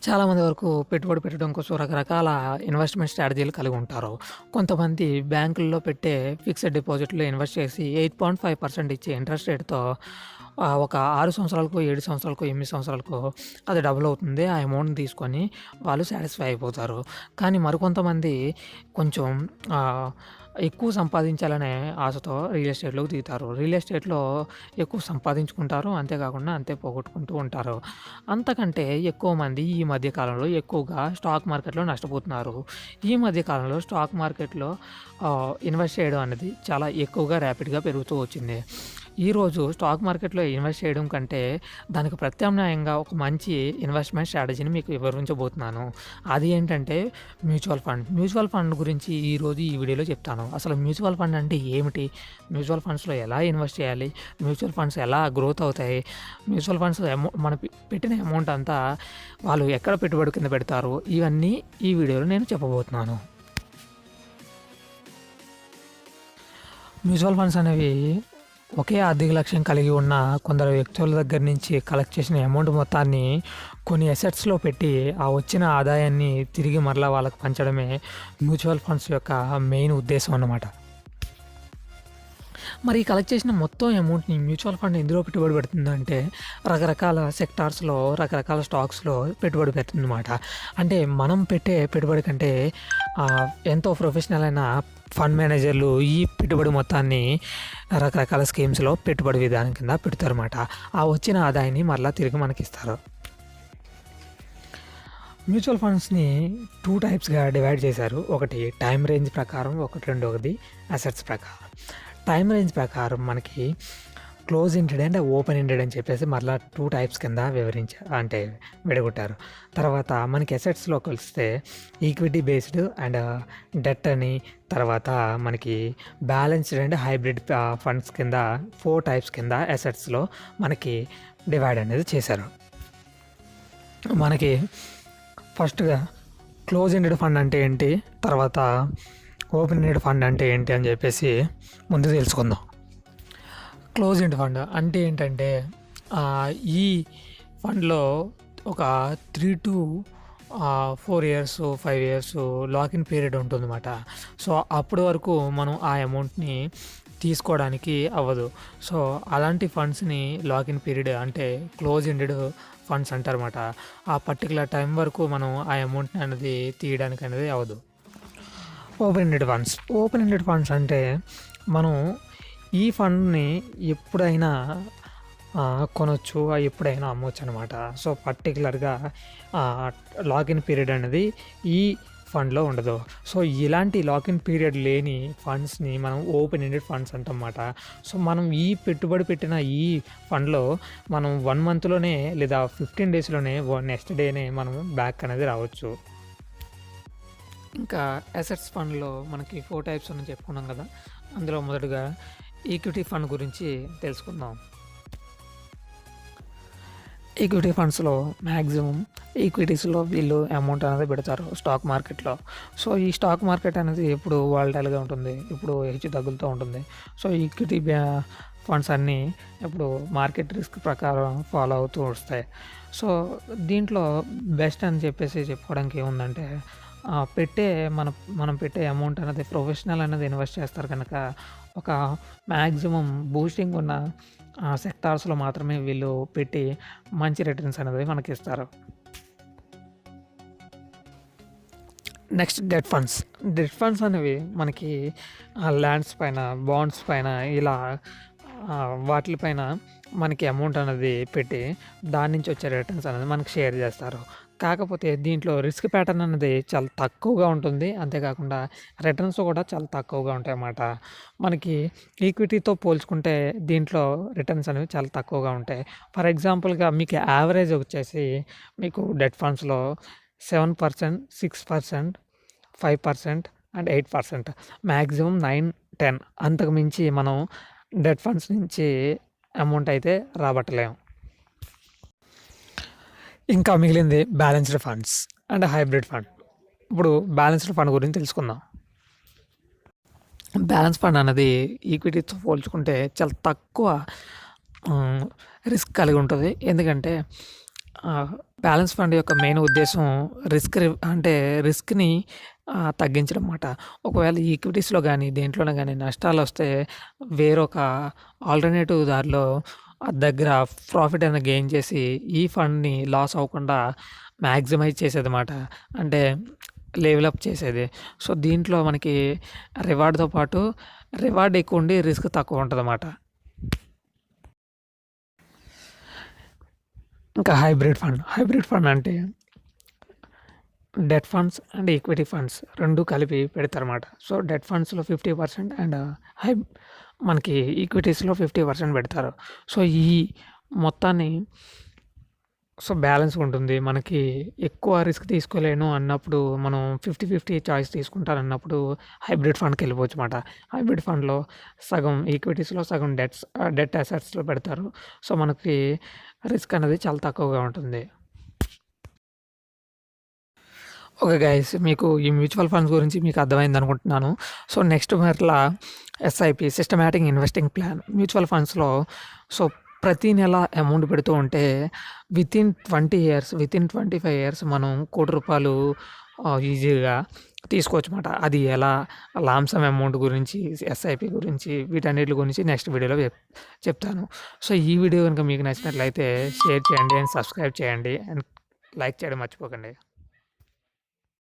చాలామంది వరకు పెట్టుబడి పెట్టడం కోసం రకరకాల ఇన్వెస్ట్‌మెంట్ స్ట్రాటజీలు కలిగి ఉంటారు. కొంతమంది బ్యాంకుల్లో పెట్టే ఫిక్స్డ్ డిపాజిట్‌లో ఇన్వెస్ట్ చేసి 8.5% ఇచ్చే ఇంట్రెస్ట్ రేట్‌తో ఒక 6 సంవత్సరాలకో, 7 సంవత్సరాలకో, 8 సంవత్సరాలకో అది డబుల్ అవుతుంది. ఆ అమౌంట్‌ని తీసుకొని వాళ్ళు సాటిస్ఫై అయిపోతారు. కానీ మరికొంతమంది కొంచెం ఎక్కువ సంపాదించాలనే ఆశతో రియల్ ఎస్టేట్‌లోకి దిగుతారు. రియల్ ఎస్టేట్‌లో ఎక్కువ సంపాదించుకుంటారు. అంతేకాకుండా అంతే పోగొట్టుకుంటూ ఉంటారు. అంతకంటే ఎక్కువ మంది ఈ మధ్య కాలంలో ఎక్కువగా స్టాక్ మార్కెట్‌లో నష్టపోతున్నారు. ఈ మధ్య కాలంలో స్టాక్ మార్కెట్‌లో ఇన్వెస్ట్ చేయడం అనేది చాలా ఎక్కువగా ర్యాపిడ్‌గా పెరుగుతూ వచ్చింది. ఈరోజు స్టాక్ మార్కెట్‌లో ఇన్వెస్ట్ చేయడం కంటే దానికి ప్రత్యామ్నాయంగా ఒక మంచి ఇన్వెస్ట్‌మెంట్ స్ట్రాటజీని మీకు వివరించబోతున్నాను. అది ఏంటంటే మ్యూచువల్ ఫండ్. మ్యూచువల్ ఫండ్ గురించి ఈరోజు ఈ వీడియోలో చెప్తాను. అసలు మ్యూచువల్ ఫండ్ అంటే ఏమిటి? మ్యూచువల్ ఫండ్స్‌లో ఎలా ఇన్వెస్ట్ చేయాలి? మ్యూచువల్ ఫండ్స్ ఎలా గ్రోత్ అవుతాయి? మ్యూచువల్ ఫండ్స్ మనం పెట్టిన అమౌంట్ అంతా వాళ్ళు ఎక్కడ పెట్టుబడి కింద పెడతారు? ఇవన్నీ ఈ వీడియోలో నేను చెప్పబోతున్నాను. మ్యూచువల్ ఫండ్స్ అనేవి ఒకే ఆర్థిక లక్ష్యం కలిగి ఉన్న కొందరు వ్యక్తుల దగ్గర నుంచి కలెక్ట్ చేసిన అమౌంట్ మొత్తాన్ని కొన్ని అసెట్స్‌లో పెట్టి, ఆ వచ్చిన ఆదాయాన్ని తిరిగి మరలా వాళ్ళకి పంచడమే మ్యూచువల్ ఫండ్స్ యొక్క మెయిన్ ఉద్దేశం అన్నమాట. మరి ఈ కలెక్ట్ చేసిన మొత్తం అమౌంట్‌ని మ్యూచువల్ ఫండ్ ఎందులో పెట్టుబడి పెడుతుందంటే, రకరకాల సెక్టార్స్‌లో, రకరకాల స్టాక్స్‌లో పెట్టుబడి పెడుతుందన్నమాట. అంటే మనం పెట్టే పెట్టుబడి కంటే ఎంతో ప్రొఫెషనల్ అయిన ఫండ్ మేనేజర్లు ఈ పెట్టుబడి మొత్తాన్ని రకరకాల స్కీమ్స్‌లో పెట్టుబడి విధానం కింద పెడతారన్నమాట. ఆ వచ్చిన ఆదాయాన్ని మరలా తిరిగి మనకిస్తారు. మ్యూచువల్ ఫండ్స్‌ని 2 టైప్స్‌గా డివైడ్ చేశారు. ఒకటి టైమ్ రేంజ్ ప్రకారం, రెండవది అసెట్స్ ప్రకారం. టైమ్ రేంజ్ ప్రకారం మనకి close ended and open ended అని చెప్పేసి మరలా 2 టైప్స్ కింద అంటే విడగొట్టారు. తర్వాత మనకి అసెట్స్‌లో కొలిస్తే ఈక్విటీ బేస్డ్ అండ్ డెట్ అని, తర్వాత మనకి బ్యాలెన్స్డ్ అండ్ హైబ్రిడ్ ఫండ్స్ కింద 4 టైప్స్ కింద అసెట్స్‌లో మనకి డివైడ్ అనేది చేశారు. మనకి ఫస్ట్‌గా క్లోజ్ ఎండెడ్ ఫండ్ అంటే ఏంటి? తర్వాత ఓపెన్ ఎండెడ్ ఫండ్ అంటే ఏంటి అని చెప్పేసి ముందు తెలుసుకుందాం. క్లోజ్ ఎండ్ ఫండ్ అంటే ఏంటంటే ఈ ఫండ్‌లో ఒక 3-4 ఇయర్స్, 5 ఇయర్స్ లాకిన్ పీరియడ్ ఉంటుందన్నమాట. సో, అప్పటి వరకు మనం ఆ అమౌంట్‌ని తీసుకోవడానికి అవ్వదు. సో, అలాంటి ఫండ్స్‌ని లాకిన్ పీరియడ్ అంటే క్లోజ్ ఎండెడ్ ఫండ్స్ అంటారన్నమాట. ఆ పర్టిక్యులర్ టైం వరకు మనం ఆ అమౌంట్‌ని అనేది తీయడానికి అనేది అవ్వదు. ఓపెన్ ఎండెడ్ ఫండ్స్ అంటే మనం ఈ ఫండ్‌ని ఎప్పుడైనా కొనొచ్చు, ఎప్పుడైనా అమ్మొచ్చు అనమాట. సో, పర్టిక్యులర్‌గా లాగిన్ పీరియడ్ అనేది ఈ ఫండ్‌లో ఉండదు. సో, ఇలాంటి లాగిన్ పీరియడ్ లేని ఫండ్స్‌ని మనం ఓపెన్ ఎండెడ్ ఫండ్స్ అంటామన్నమాట. సో, మనం ఈ పెట్టుబడి పెట్టిన ఈ ఫండ్‌లో మనం 1 మంత్‌లోనే లేదా 15 డేస్‌లోనే నెక్స్ట్ డేనే మనం బ్యాక్ అనేది రావచ్చు. ఇంకా అసెట్స్ ఫండ్‌లో మనకి 4 టైప్స్ అని చెప్పుకున్నాం కదా! అందులో మొదటగా ఈక్విటీ ఫండ్ గురించి తెలుసుకుందాం. ఈక్విటీ ఫండ్స్‌లో మ్యాక్సిమం ఈక్విటీస్‌లో వీళ్ళు అమౌంట్ అనేది పెడతారు స్టాక్ మార్కెట్‌లో. సో, ఈ స్టాక్ మార్కెట్ అనేది ఎప్పుడు వాలటైల్‌గా ఉంటుంది. ఇప్పుడు హెచ్చు తగ్గులతో ఉంటుంది. సో, ఈక్విటీ ఫండ్స్ అన్నీ ఇప్పుడు మార్కెట్ రిస్క్ ప్రకారం ఫాలో అవుతూ వస్తాయి. సో, దీంట్లో బెస్ట్ అని చెప్పేసి చెప్పుకోవడానికి ఏముందంటే పెట్టే మనం పెట్టే అమౌంట్ అనేది ప్రొఫెషనల్ అనేది ఇన్వెస్ట్ చేస్తారు కనుక ఒక మ్యాక్సిమం బూస్టింగ్ ఉన్న సెక్టార్స్‌లో మాత్రమే వీళ్ళు పెట్టి మంచి రిటర్న్స్ అనేది మనకిస్తారు. నెక్స్ట్ డెట్ ఫండ్స్ అనేవి మనకి ల్యాండ్స్ పైన, బాండ్స్ పైన ఇలా వాటిలపైన మనకి అమౌంట్ అనేది పెట్టి దాని నుంచి వచ్చే రిటర్న్స్ అనేది మనకి షేర్ చేస్తారు. కాకపోతే దీంట్లో రిస్క్ ప్యాటర్న్ అనేది చాలా తక్కువగా ఉంటుంది. అంతేకాకుండా రిటర్న్స్ కూడా చాలా తక్కువగా ఉంటాయన్నమాట. మనకి ఈక్విటీతో పోల్చుకుంటే దీంట్లో రిటర్న్స్ అనేవి చాలా తక్కువగా ఉంటాయి. ఫర్ ఎగ్జాంపుల్‌గా మీకు యావరేజ్ వచ్చేసి మీకు డెట్ ఫండ్స్‌లో 7%, 6%, 5% అండ్ 8% మ్యాక్సిమం 9, 10 అంతకు మించి మనం డెట్ ఫండ్స్ నుంచి అమౌంట్ అయితే రాబట్టలేము. ఇంకా మిగిలింది balanced funds and hybrid fund. ఇప్పుడు బ్యాలెన్స్డ్ ఫండ్ గురించి తెలుసుకుందాం. బ్యాలెన్స్ ఫండ్ అనేది ఈక్విటీతో పోల్చుకుంటే చాలా తక్కువ రిస్క్ కలిగి ఉంటుంది. ఎందుకంటే బ్యాలెన్స్ ఫండ్ యొక్క మెయిన్ ఉద్దేశ్యం అంటే రిస్క్‌ని తగ్గించడం మాట. ఒకవేళ ఈక్విటీస్‌లో గానీ, దేంట్లోనే గానీ నష్టాలొస్తే వేరొక ఆల్టర్‌నేటివ్ దారిలో దగ్గర ప్రాఫిట్ అనేది గెయిన్ చేసి, ఈ ఫండ్‌ని లాస్ అవ్వకుండా మాక్సిమైజ్ చేసేదమాట. అంటే లెవెల్ అప్ చేసేది. సో, దీంట్లో మనకి రివార్డ్‌తో పాటు రివార్డ్ ఎక్కువుండి, రిస్క్ తక్కువుంటదమాట. ఇంకా హైబ్రిడ్ ఫండ్ అంటే debt funds and equity funds 2 కలిపి పెడతారన్నమాట. సో, డెట్ ఫండ్స్‌లో 50% అండ్ హై మనకి ఈక్విటీస్‌లో 50% పెడతారు. సో, ఈ మొత్తాన్ని బ్యాలెన్స్ ఉంటుంది. మనకి ఎక్కువ రిస్క్ తీసుకోలేను అన్నప్పుడు మనం 50-50 చాయిస్ తీసుకుంటానన్నప్పుడు హైబ్రిడ్ ఫండ్‌కెళ్ళిపోవచ్చమాట. హైబ్రిడ్ ఫండ్‌లో సగం ఈక్విటీస్‌లో, సగం డెట్ అసెట్స్‌లో పెడతారు. సో, మనకి రిస్క్ అనేది చాలా తక్కువగా ఉంటుంది. ఓకే గైస్, మీకు ఈ మ్యూచువల్ ఫండ్స్ గురించి మీకు అర్థమైందనుకుంటున్నాను. సో, నెక్స్ట్ మరలా SIP systematic investing plan mutual ఫండ్స్‌లో ప్రతి నెల అమౌంట్ పెడుతూ ఉంటే వితిన్ 20 ఇయర్స్, వితిన్ 25 ఇయర్స్ మనం రూ. 1,00,00,000 ఈజీగా తీసుకోవచ్చుమాట. అది ఎలా లాంసమ్ అమౌంట్ గురించి, ఎస్ఐపి గురించి, వీటన్నిటి గురించి నెక్స్ట్ వీడియోలో చెప్తాను. సో, ఈ వీడియో గనుక మీకు నచ్చినట్లయితే షేర్ చేయండి అండ్ సబ్స్క్రైబ్ చేయండి అండ్ లైక్ చేయడం మర్చిపోకండి.